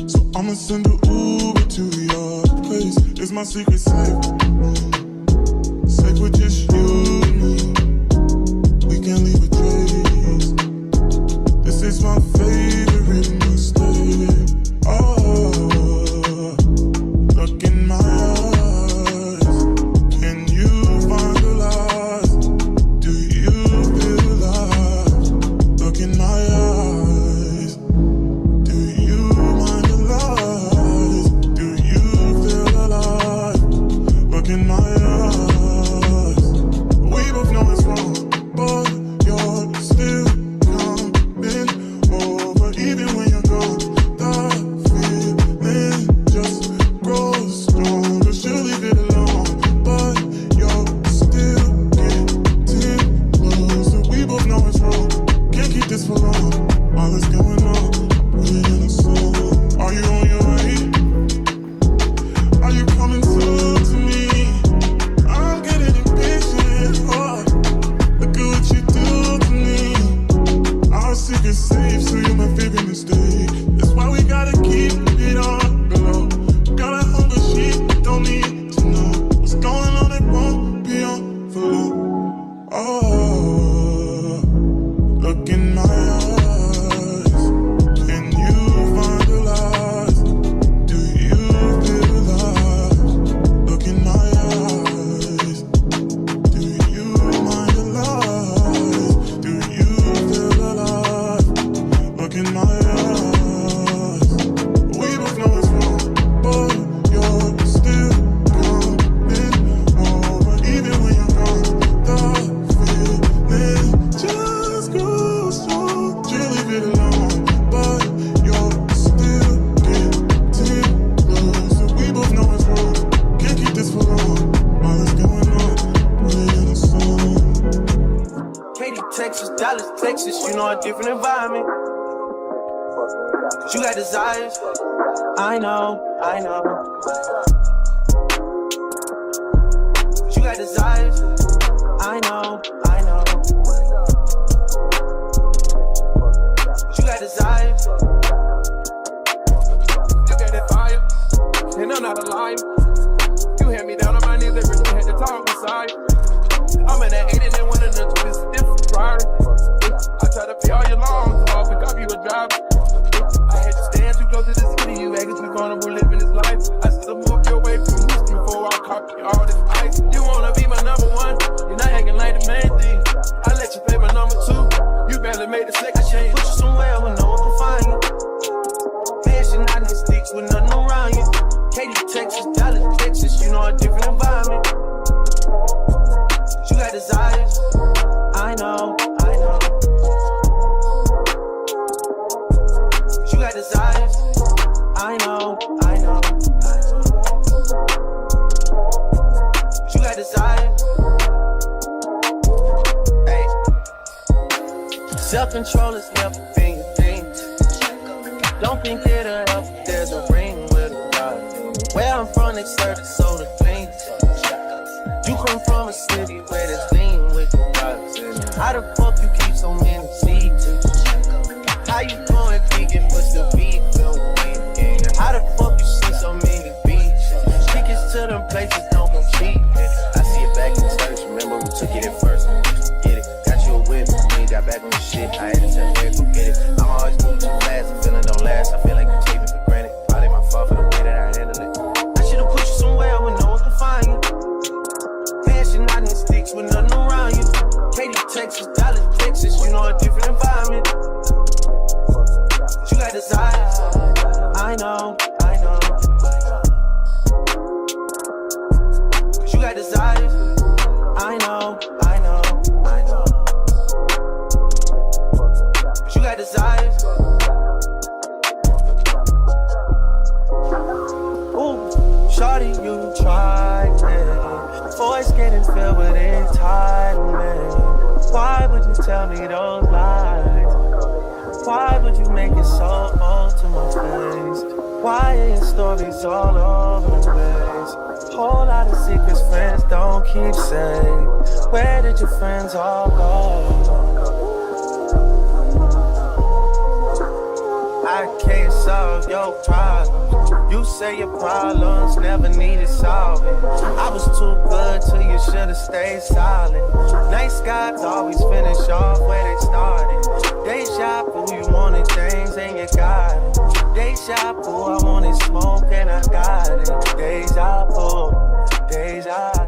So I'ma send an Uber to your place. It's my secret safe. Safe with just you and me. We can't leave a trace. This is my favorite mistake. Oh, look in my eyes. Can you find the lies? Do you feel alive? Look in my eyes. Do you mind the lies? Do you feel alive? Look in my eyes. We both know it's wrong, but you're still coming over. Even when you're gone, the feeling just grows stronger. She'll leave it alone, but you're still getting closer. We both know it's wrong, can't keep this for long. All that's going on, put it in a song. Are you on your way? Are you coming to me? I'm getting impatient. Oh, look at what you do to me. Our secret safe, so you're my favorite mistake. That's why we gotta keep it on the low. Got a hunger she don't need to know. What's going on, it won't be on for long. Oh, look in my eyes. Can you find the lies? Do you feel alive? Look in my eyes. Do you mind the lies? Do you feel alive? Look in my eyes. We both know it's wrong, but you're still coming over. Even when you're gone, the feeling just grows strong. She'll leave it alone, but you're still getting closer. We both know it's wrong, can't keep this for long. All that's going on, put it in a song. Katy, Texas, Dallas, Texas, you know a different environment. You got desires, I know. You got desires, I know. You got desires. You got that fire, and I'm not a liar. You had me down on my knees every day, had to talk beside. I'm in that 80 and one of the twist, different priority. I try to pay all your loans, so I pick up you a driver. I had to stand too close to the city, you acting too vulnerable living this life. I still move your way from history before I copy all this ice. You wanna be my number one, you're not acting like the main thing. I let you play my number two, you barely made the second change. Put you somewhere where no one can find you. Mansion out in the sticks with nothing around you. Katy, Texas, Dallas, Texas, you know a different environment. You got desires, I know. You got desires, I know. You got desires. Hey. Self-control has never been your thing. Don't think it'll help if there's a ring with a dog. Where I'm from, they serve the soda clean. You come from a city where there's lean with the dogs. How the fuck you keep so many seats? How you going vegan but still vegan? How the fuck you see so many beaches? Tickets to them places don't go cheap. I see it back in church, remember we took it at first. Get it, got you a whip, we ain't got back on the shit. I had to tell Eric, go get it. I'm always moving too fast, the feeling don't last. I feel like you take me for granted. Probably my fault for the way that I handle it. I should've put you somewhere where no one can find you. Mansion out in the sticks with nothing around you. Katy, Texas, Dallas, Texas, you know a different environment. You got desires, I know. You got desires, I know. You got desires. Ooh, shawty, you tried it. Voice getting filled with entitlement. Why would you tell me those lies? Why would you make it so old to my face? Why are your stories all over the place? Whole lot of secrets friends don't keep saying. Where did your friends all go? I I can't solve your problems. You say your problems never needed solving. I was too good till you should've stayed silent. Nice guys always finish off where they started. Deja vu, you wanted things and you got it. Deja vu, I